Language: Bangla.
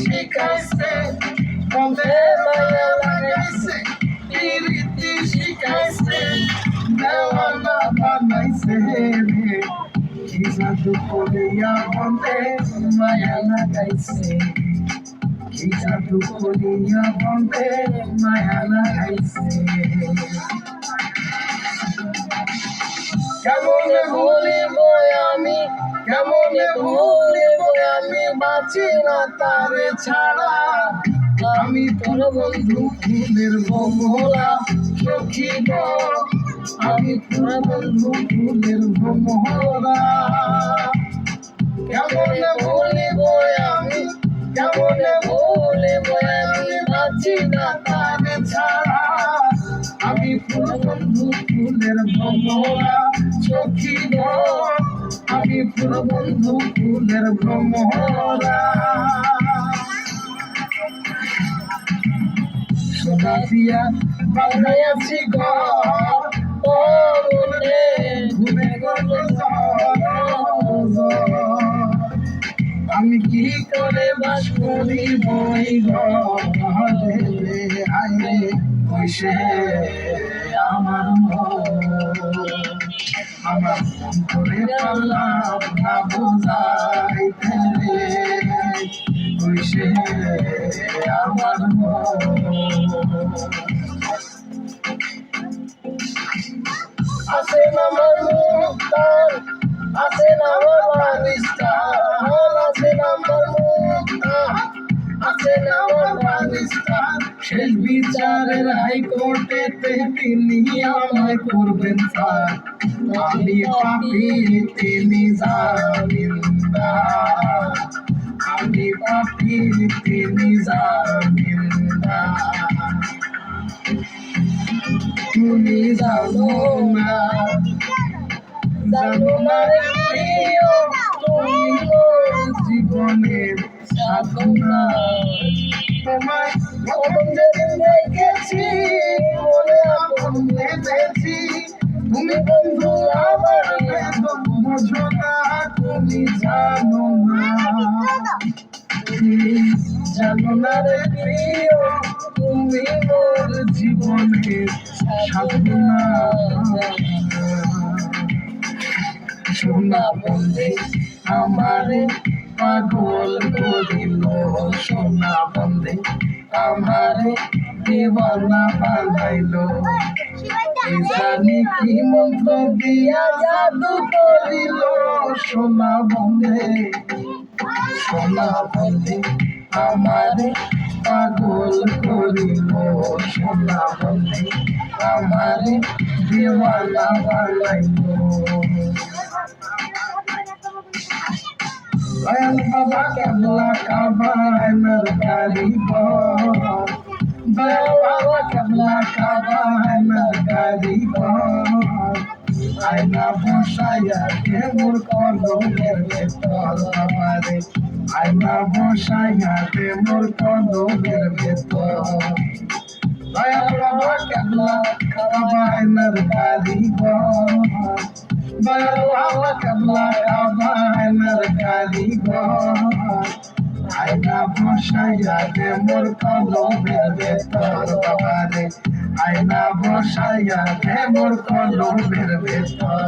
শিখাইছে বন্ধে মায়া লাগাইছে প্রীতি শিখাইছে দেওয়ানা বানাইছে রে কি জাদু করিয়া বন্ধে মায়া লাগাইছে কি জাদু করিয়া বন্ধে মায়া লাগাইছে কেমনে ভুলিব আমি কেমনে ভুলিব আমি বাঁচি না তারে ছাড়া আমি তোর বন্ধু ফুলের ভোমরা সখী গো আমি তোর বন্ধু ফুলের ভোমরা কেমনে ভুলিব আমি কেমনে ভুলিব আমি বাঁচি না তারে ছাড়া আমি তোর বন্ধু ফুলের ভোমরা সখী গো আমি তোর বন্ধু ফুলের ভ্রমরা সোনা দিয়া বানাইয়াছি ঘর ও মনে ঘুমে গেল আমি কি করে বাস করি বই ঘরে আইরে কইসে আমার আমার করে পারলাম না বোঝাইতে রে কইসে আমার আসে না আমার মুক্তার আসে না আমার বালিস্তার আসে না আমার মুক্তার আসে না আমার বালিস্তার শেষ বিচারের হাইকোর্টেতে তিনি আমায় করবেন স্যার আমি পাপি তিনি জামিনদার আমি পাপি তিনি জামিনদার তুমি জানো না রে প্রিয় তুমি মোর জীবনের সাধনা তোমায় প্রথম যেদিন দেখেছি মনে আপন ভেবেছি তুমি বন্ধু আমার বেদম বোঝো না তুমি জানো না তুমি জানো না রে প্রিয় তুমি মোর জীবনের সাধনা সোনা বন্ধে আমারে পাগল করিল সোনা বন্ধে আমারে দেওয়ানা বানাইল জানি কি মন্ত্র দিয়া জাদু করিল সোনা বন্ধে আমারে পাগল করিল সোনা বন্ধে আমারে দেওয়ানা বানাইল দয়াল বাবা কেবলা কাবার কারিগর দয়াল বাবা কেবলা কাবার কারিগর আয়না বসাইয়া কে মোর কলমের ভেতর আমারে আয়না বসাইয়া কে মোর কলমের ভেতর দয়াল বাবা কেবলা কাবার কারিগর দয়াল বাবা কেবলা কাবার কারিগর আয়না বসাইয়া কে মোর কলমের ভেতর বাবারে আয়না বসাইয়া কে মোর কলমের ভেতর